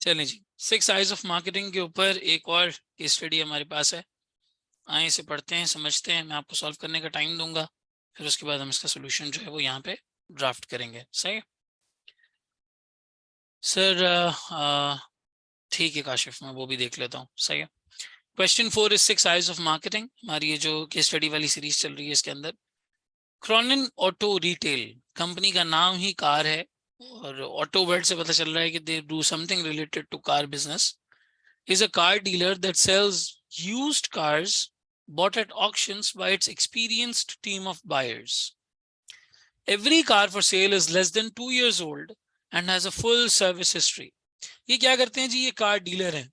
चलें जी, 6 eyes of marketing के ऊपर एक और केस स्टडी हमारे पास है। आए इसे पढ़ते हैं, समझते हैं। मैं आपको सॉल्व करने का टाइम दूंगा, फिर उसके बाद हम इसका सोल्यूशन जो है वो यहाँ पे ड्राफ्ट करेंगे। सही है सर? ठीक है काशिफ, मैं वो भी देख लेता हूँ। सही है। Question 4 is 6 eyes of marketing. हमारी ये जो केस स्टडी वाली सीरीज चल रही है इसके अंदर क्रॉनिन ऑटो रिटेल कंपनी का नाम ही कार है, और ऑटो वर्ड से पता चल रहा है कि they do something related to car business. Is a car dealer that sells used cars bought at auctions by its experienced team of buyers. Every car for sale is less than 2 years old and has a full service history. ये क्या करते हैं जी? ये car dealer हैं।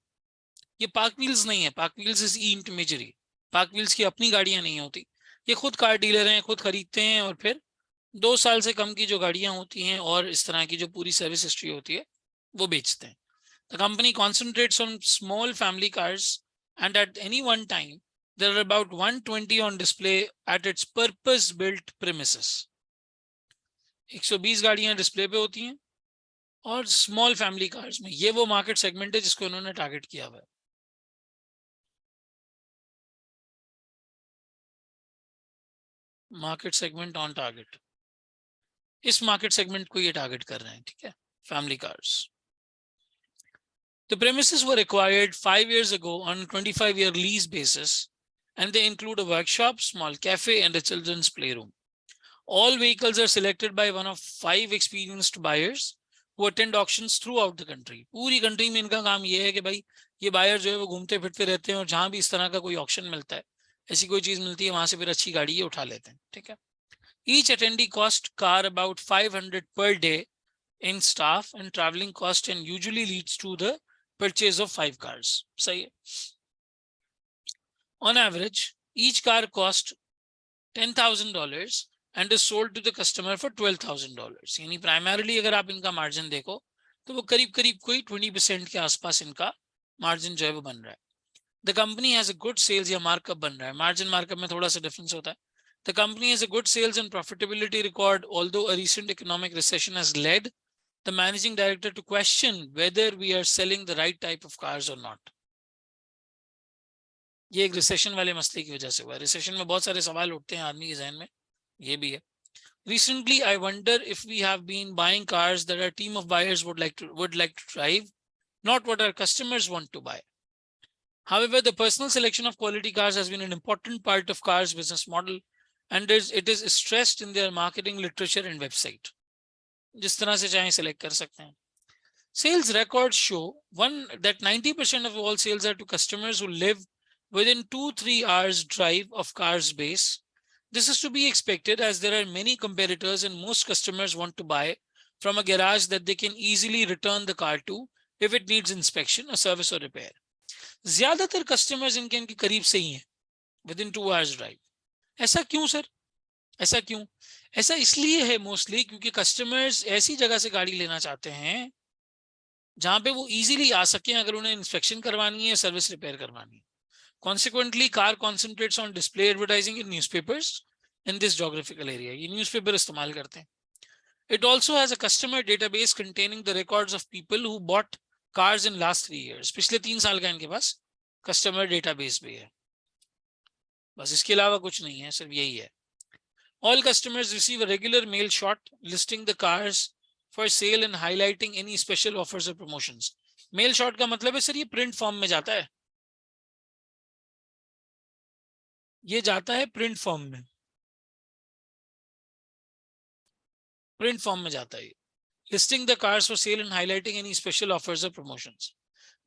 ये park wheels नहीं है। Park wheels is E intermediary. Park wheels की अपनी गाड़ियां नहीं होती। ये खुद कार डीलर हैं, खुद खरीदते हैं और फिर 2 साल से कम की जो गाड़ियां होती हैं और इस तरह की जो पूरी सर्विस हिस्ट्री होती है वो बेचते हैं। The company concentrates on small family cars, and at any one time, there are about 120 on display at its purpose-built premises. 120 गाड़ियां डिस्प्ले पे होती हैं और स्मॉल फैमिली कार्स में। ये वो मार्केट सेगमेंट है जिसको उन्होंने टारगेट किया हुआ है। मार्केट सेगमेंट ऑन टारगेट, इस मार्केट सेगमेंट को ये टारगेट कर रहे हैं। ठीक है, family cars. The premises were acquired 5 years ago on a 25-year lease basis, and they include a workshop, small cafe, and a children's playroom. All vehicles are selected by one of 5 experienced buyers who attend auctions throughout the country. पूरी country में इनका काम ये है कि भाई ये buyer जो है वो घूमते फिरते रहते हैं और जहां भी इस तरह का कोई ऑक्शन मिलता है, ऐसी कोई चीज मिलती है, वहां से फिर अच्छी गाड़ी ये उठा लेते हैं। ठीक है। Each attendee cost car about 500 per day in staff and traveling cost, and usually leads to the purchase of 5 cars. सही है। On average, each car cost $10,000 and is sold to the customer for $12,000. यानी primarily अगर आप इनका margin देखो तो वो करीब करीब कोई 20% के आसपास इनका मार्जिन जो है वो बन रहा है। The company has a good sales, या मार्कअप बन रहा है। मार्जिन मार्कअप में थोड़ा सा डिफरेंस होता है। The company has a good sales and profitability record, although a recent economic recession has led the managing director to question whether we are selling the right type of cars or not. ये एक recession वाले मसले की वजह से हुआ है। Recession में बहुत सारे सवाल उठते हैं आदमी के जहन में, ये भी है। Recently, I wonder if we have been buying cars that our team of buyers would like to drive, not what our customers want to buy. However, the personal selection of quality cars has been an important part of cars business model, and it is stressed in their marketing literature and website. जिस तरह से चाहें select कर सकते हैं। Sales records show that 90% of all sales are to customers who live within 2-3 hours drive of car's base. This is to be expected as there are many competitors and most customers want to buy from a garage that they can easily return the car to if it needs inspection, a service or repair. ज्यादातर customers इनके करीब से ही हैं, within 2 hours drive. ऐसा क्यों sir? ऐसा क्यों? ऐसा इसलिए है मोस्टली क्योंकि कस्टमर्स ऐसी जगह से गाड़ी लेना चाहते हैं जहां पे वो इजीली आ सके अगर उन्हें इंस्पेक्शन करवानी है, सर्विस रिपेयर करवानी है। Consequently, car concentrates on display advertising in newspapers in this geographical area. ये न्यूज़पेपर इस्तेमाल करते हैं। It also has a customer database containing the records of people who bought cars in last 3 years. पिछले 3 साल का इनके पास कस्टमर डेटाबेस भी है। बस इसके अलावा कुछ नहीं है, सिर्फ यही है। All customers receive a regular mail shot listing the cars for sale and highlighting any special offers or promotions. Mail shot का मतलब है सर ये प्रिंट फॉर्म में जाता है, ये जाता है प्रिंट फॉर्म में, प्रिंट फॉर्म में जाता है। Listing the cars for sale and highlighting any special offers or promotions.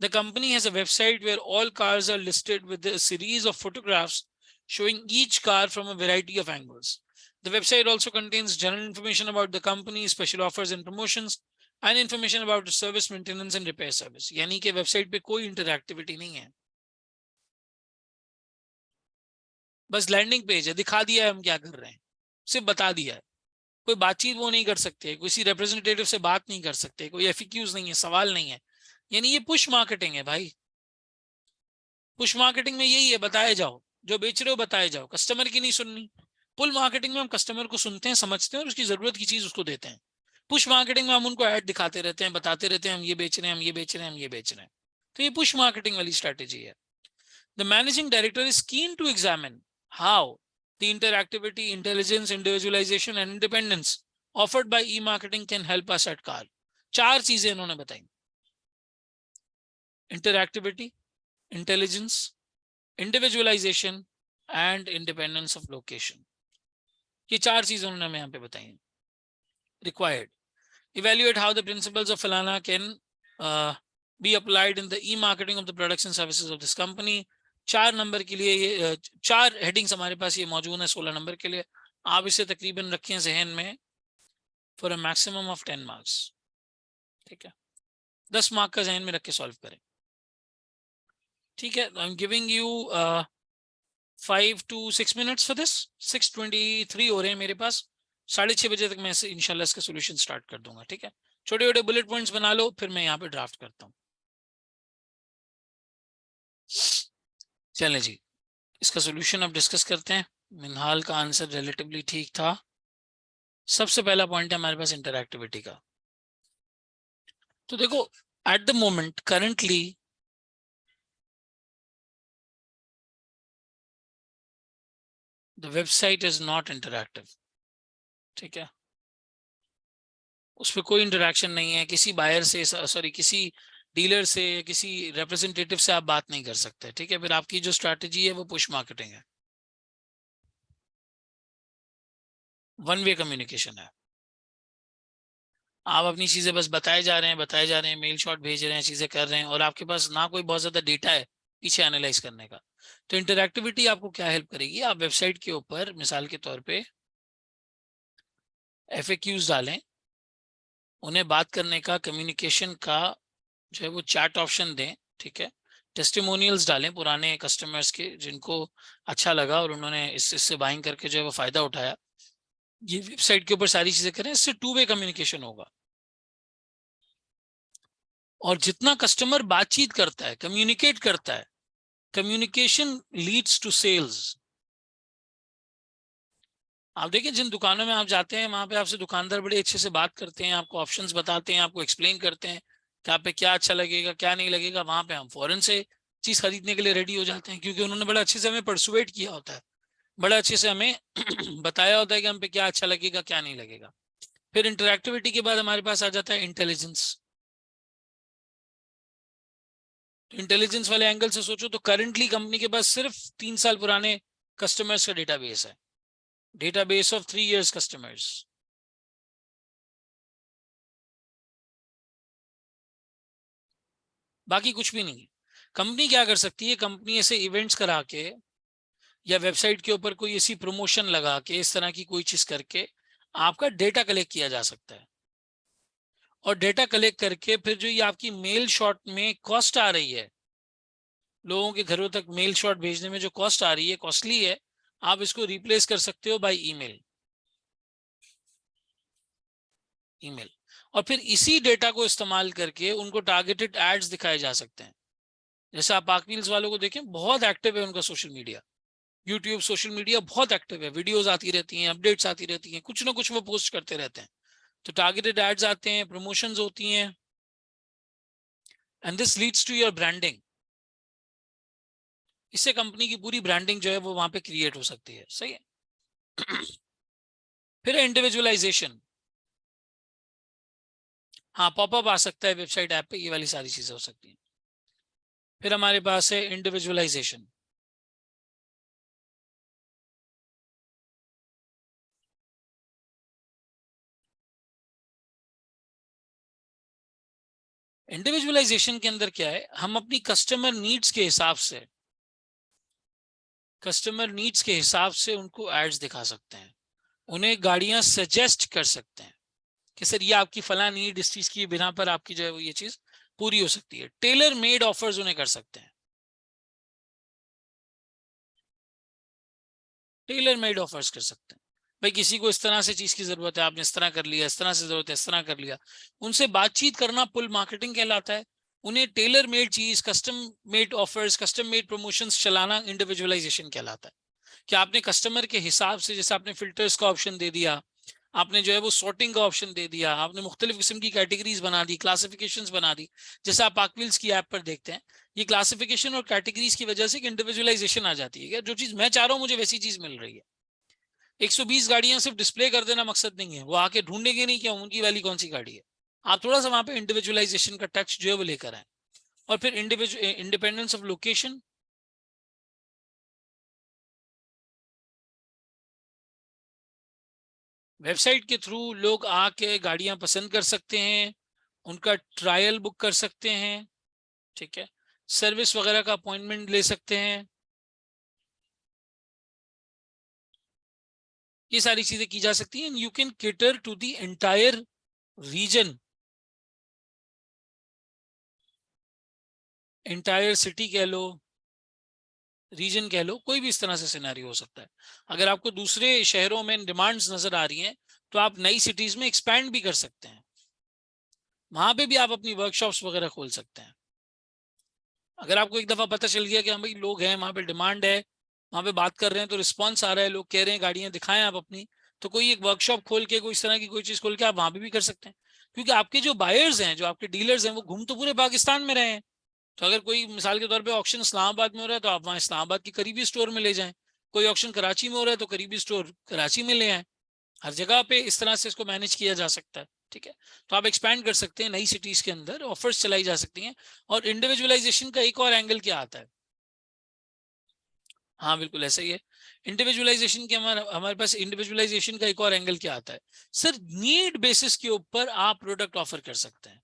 The company has a website where all cars are listed with a series of photographs showing each car from a variety of angles. The website also contains general information about the company, special offers and promotions, and information about the service, maintenance and repair service. यानी कि website पे कोई interactivity नहीं है, बस landing page है, दिखा दिया है हम क्या कर रहे हैं, सिर्फ बता दिया है। कोई बातचीत वो नहीं कर सकते, किसी रिप्रेजेंटेटिव से बात नहीं कर सकते, कोई एफएक्यूज नहीं है, सवाल नहीं है। यानी ये पुश मार्केटिंग है भाई। पुश मार्केटिंग में यही है, बताए जाओ, जो बेच रहे हो बताए जाओ, कस्टमर की नहीं सुननी। पुल मार्केटिंग में हम कस्टमर को सुनते हैं, समझते हैं और उसकी जरूरत की चीज उसको देते हैं। पुश मार्केटिंग में हम उनको ऐड दिखाते रहते हैं, बताते रहते हैं हम ये बेच रहे हैं, हम ये बेच रहे हैं, हम ये बेच रहे हैं। तो ये पुश मार्केटिंग वाली स्ट्रेटेजी है। The managing director is keen to examine how the interactivity, intelligence, individualisation and independence offered by e marketing can help us at car. 4 चीजें इन्होंने बताई: interactivity, intelligence, individualisation and independence of location. ये 4 चीजें उन्होंने हमें यहाँ पे बताई। Required, evaluate how the principles of Falana can be applied in the e-marketing of the products and services of this company। 4 number के लिए ये 4 हेडिंग्स हमारे पास ये मौजूद है 16 नंबर के लिए। आप इसे तकरीबन रखें जहन में for a maximum of 10 marks. ठीक है, 10 मार्क का जहन में रख के सॉल्व करें। ठीक है, I am giving you 5 to 6 minutes for this। 6:23 हो रहे हैं मेरे पास। 6:30 बजे तक मैं इंशाल्लाह इसका सोल्यूशन स्टार्ट कर दूंगा। ठीक है, छोटे छोटे बुलेट पॉइंट्स बना लो, फिर मैं यहाँ पे ड्राफ्ट करता हूँ। चलें जी, इसका सोल्यूशन अब डिस्कस करते हैं। मिनहाल का आंसर रिलेटिवली ठीक था। सबसे पहला पॉइंट है हमारे पास इंटरएक्टिविटी का। तो देखो, at the moment currently the website is not interactive. ठीक है, उस पर कोई इंटरेक्शन नहीं है, किसी बायर से, सॉरी किसी डीलर से, किसी रिप्रेजेंटेटिव से आप बात नहीं कर सकते। ठीक है, फिर आपकी जो स्ट्रैटेजी है वो पुश मार्केटिंग है, वन वे कम्युनिकेशन है। आप अपनी चीजें बस बताए जा रहे हैं, मेल शॉट भेज रहे हैं, चीजें कर रहे हैं, और आपके पास ना कोई बहुत ज्यादा डेटा है पीछे एनालाइज करने का। तो इंटरएक्टिविटी आपको क्या हेल्प करेगी? आप वेबसाइट के ऊपर मिसाल के तौर पे FAQs डालें, उन्हें बात करने का, कम्युनिकेशन का जो है वो चैट ऑप्शन दें। ठीक है, टेस्टिमोनियल्स डालें पुराने कस्टमर्स के जिनको अच्छा लगा और उन्होंने इससे बाइंग करके जो है वो फायदा उठाया। ये वेबसाइट के ऊपर सारी चीजें करें, इससे 2 वे कम्युनिकेशन होगा। और जितना कस्टमर बातचीत करता है, कम्युनिकेट करता है, कम्युनिकेशन लीड्स टू सेल्स। आप देखिए, जिन दुकानों में आप जाते हैं वहां पे आपसे दुकानदार बड़े अच्छे से बात करते हैं, आपको ऑप्शंस बताते हैं, आपको एक्सप्लेन करते हैं कि आप पे क्या अच्छा लगेगा, क्या नहीं लगेगा। वहां पे हम फौरन से चीज खरीदने के लिए रेडी हो जाते हैं, क्योंकि उन्होंने बड़ा अच्छे से हमें परसुएट किया होता है, बड़ा अच्छे से हमें बताया होता है कि हम पे क्या अच्छा लगेगा, क्या नहीं लगेगा। फिर इंटरएक्टिविटी के बाद हमारे पास आ जाता है इंटेलिजेंस। इंटेलिजेंस वाले एंगल से सोचो तो करंटली कंपनी के पास सिर्फ 3 साल पुराने कस्टमर्स का डेटाबेस है, डेटाबेस ऑफ 3 years कस्टमर्स। बाकी कुछ भी नहीं। कंपनी क्या कर सकती है? कंपनी ऐसे इवेंट्स करा के या वेबसाइट के ऊपर कोई ऐसी प्रमोशन लगा के, इस तरह की कोई चीज करके आपका डेटा कलेक्ट किया जा सकता है। और डेटा कलेक्ट करके फिर जो ये आपकी मेल शॉट में कॉस्ट आ रही है, लोगों के घरों तक मेल शॉट भेजने में जो कॉस्ट आ रही है, कॉस्टली है, आप इसको रिप्लेस कर सकते हो बाय ईमेल। ईमेल, और फिर इसी डेटा को इस्तेमाल करके उनको टारगेटेड एड्स दिखाए जा सकते हैं। जैसे आप पाक व्हील्स वालों को देखें, बहुत एक्टिव है उनका social media, YouTube, social media बहुत एक्टिव है, वीडियोस आती रहती हैं, अपडेट्स आती रहती हैं, कुछ ना कुछ वो पोस्ट करते रहते हैं। तो टारगेटेड एड्स आते हैं, प्रमोशंस होती हैं, and this leads to your branding. इससे कंपनी की पूरी ब्रांडिंग जो है वो वहां पे क्रिएट हो सकती है। सही है। फिर इंडिविजुअलाइजेशन, हाँ पॉपअप आ सकता है वेबसाइट ऐप पे, ये वाली सारी चीजें हो सकती हैं। फिर हमारे पास है इंडिविजुअलाइजेशन। इंडिविजुअलाइजेशन के अंदर क्या है? हम अपनी कस्टमर नीड्स के हिसाब से, उनको एड्स दिखा सकते हैं, उन्हें गाड़ियां सजेस्ट कर सकते हैं कि सर ये आपकी फला नीड, इस चीज की बिना पर आपकी जो है वो ये चीज पूरी हो सकती है। टेलर मेड ऑफर्स उन्हें कर सकते हैं, टेलर मेड ऑफर्स कर सकते हैं। भाई किसी को इस तरह से चीज की जरूरत है, आपने इस तरह कर लिया, इस तरह से जरूरत है, इस तरह कर लिया। उनसे बातचीत करना पुल मार्केटिंग कहलाता है। उन्हें टेलर मेड चीज, custom made offers, custom made promotions चलाना इंडिविजुअलाइजेशन कहलाता है। कि आपने कस्टमर के हिसाब से, जैसे आपने फिल्टर्स का ऑप्शन दे दिया, आपने जो है वो सॉर्टिंग का ऑप्शन दे दिया, आपने मुख्तलिफ किस्म की कैटेगरीज बना दी, क्लासिफिकेशंस बना दी। जैसे आप पार्कव्हील्स की ऐप पर देखते हैं, ये क्लासिफिकेशन और कैटेगरीज की वजह से एक इंडिविजुअलाइजेशन आ जाती है। जो चीज मैं चाह रहा हूँ मुझे वैसी चीज मिल रही है। 120 गाड़ियां सिर्फ डिस्प्ले कर देना मकसद नहीं है, वो आके ढूंढेंगे नहीं क्या उनकी वाली कौन सी गाड़ी है। आप थोड़ा सा वहां पे इंडिविजुअलाइजेशन का टच जो है वो लेकर आए। और फिर इंडिपेंडेंस ऑफ लोकेशन, वेबसाइट के थ्रू लोग आके गाड़ियां पसंद कर सकते हैं, उनका ट्रायल बुक कर सकते हैं, ठीक है, सर्विस वगैरह का अपॉइंटमेंट ले सकते हैं। ये सारी चीजें की जा सकती हैं। You can cater to the entire region, entire city कह लो, रीजन कह लो, कोई भी इस तरह से सिनेरियो हो सकता है। अगर आपको दूसरे शहरों में डिमांड्स नजर आ रही हैं तो आप नई सिटीज में एक्सपैंड भी कर सकते हैं, वहां पे भी आप अपनी वर्कशॉप्स वगैरह खोल सकते हैं। अगर आपको एक दफा पता चल गया कि हाँ भाई लोग हैं वहां पे, डिमांड है, वहां पे बात कर रहे हैं तो रिस्पॉन्स आ रहा है, लोग कह रहे हैं गाड़ियां दिखाएं आप अपनी, तो कोई एक वर्कशॉप खोल के कोई इस तरह की कोई चीज खोल के आप वहां पे भी कर सकते हैं। क्योंकि आपके जो बायर्स हैं, जो आपके डीलर्स हैं, वो घूम तो पूरे पाकिस्तान में रहे हैं। तो अगर कोई मिसाल के तौर पे ऑक्शन इस्लामाबाद में हो रहा है तो आप वहाँ इस्लामाबाद की करीबी स्टोर में ले जाएं, कोई ऑक्शन कराची में हो रहा है तो करीबी स्टोर कराची में ले आए। हर जगह पे इस तरह से इसको मैनेज किया जा सकता है, ठीक है। तो आप एक्सपैंड कर सकते हैं, नई सिटीज के अंदर ऑफर्स चलाई जा सकती हैं। और इंडिविजुअलाइजेशन का एक और एंगल क्या आता है, हाँ बिल्कुल ऐसा ही है। इंडिविजुअलाइजेशन के हमारे हमारे पास इंडिविजुअलाइजेशन का एक और एंगल क्या आता है, सर नीड बेसिस के ऊपर आप प्रोडक्ट ऑफर कर सकते हैं।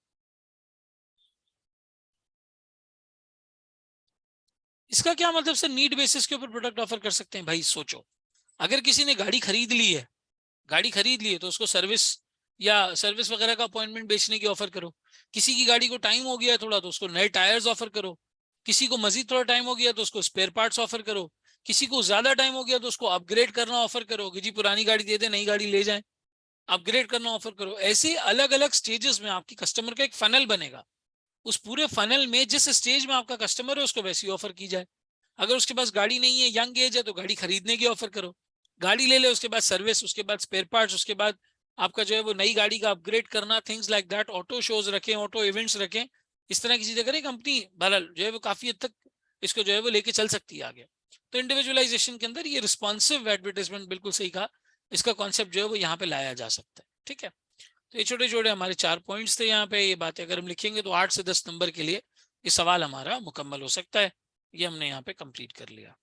इसका क्या मतलब सर, नीड बेसिस के ऊपर प्रोडक्ट ऑफर कर सकते हैं? भाई सोचो, अगर किसी ने गाड़ी खरीद ली है, गाड़ी खरीद ली है तो उसको सर्विस या सर्विस वगैरह का अपॉइंटमेंट बेचने की ऑफर करो। किसी की गाड़ी को टाइम हो गया है थोड़ा तो उसको नए टायर्स ऑफर करो। किसी को मजीद थोड़ा टाइम हो गया तो उसको स्पेयर पार्ट्स ऑफर करो। किसी को ज्यादा टाइम हो गया तो उसको अपग्रेड करना ऑफर करो कि जी पुरानी गाड़ी दे दे, नई गाड़ी ले जाए, अपग्रेड करना ऑफर करो। ऐसे अलग अलग स्टेजेस में आपकी कस्टमर का एक फनल बनेगा। उस पूरे फनल में जिस स्टेज में आपका कस्टमर है उसको वैसी ऑफर की जाए। अगर उसके पास गाड़ी नहीं है, यंग एज है, तो गाड़ी खरीदने की ऑफर करो, गाड़ी ले ले, उसके बाद सर्विस, उसके बाद स्पेयर पार्ट्स, उसके बाद आपका जो है वो नई गाड़ी का अपग्रेड करना, things like that. Auto shows रखें, ऑटो इवेंट्स रखें, इस तरह की चीजें करें कंपनी, बहरहाल जो है वो काफी हद तक इसको जो है वो लेके चल सकती है आगे। तो इंडिविजुअलाइजेशन के अंदर ये रिस्पॉन्सिव एडवर्टाइजमेंट, बिल्कुल सही कहा, इसका कॉन्सेप्ट जो है वो यहाँ पे लाया जा सकता है, ठीक है। तो ये छोटे छोटे हमारे 4 पॉइंट्स थे यहाँ पे। ये बातें अगर हम लिखेंगे तो 8 से 10 नंबर के लिए ये सवाल हमारा मुकम्मल हो सकता है। ये हमने यहाँ पे कंप्लीट कर लिया।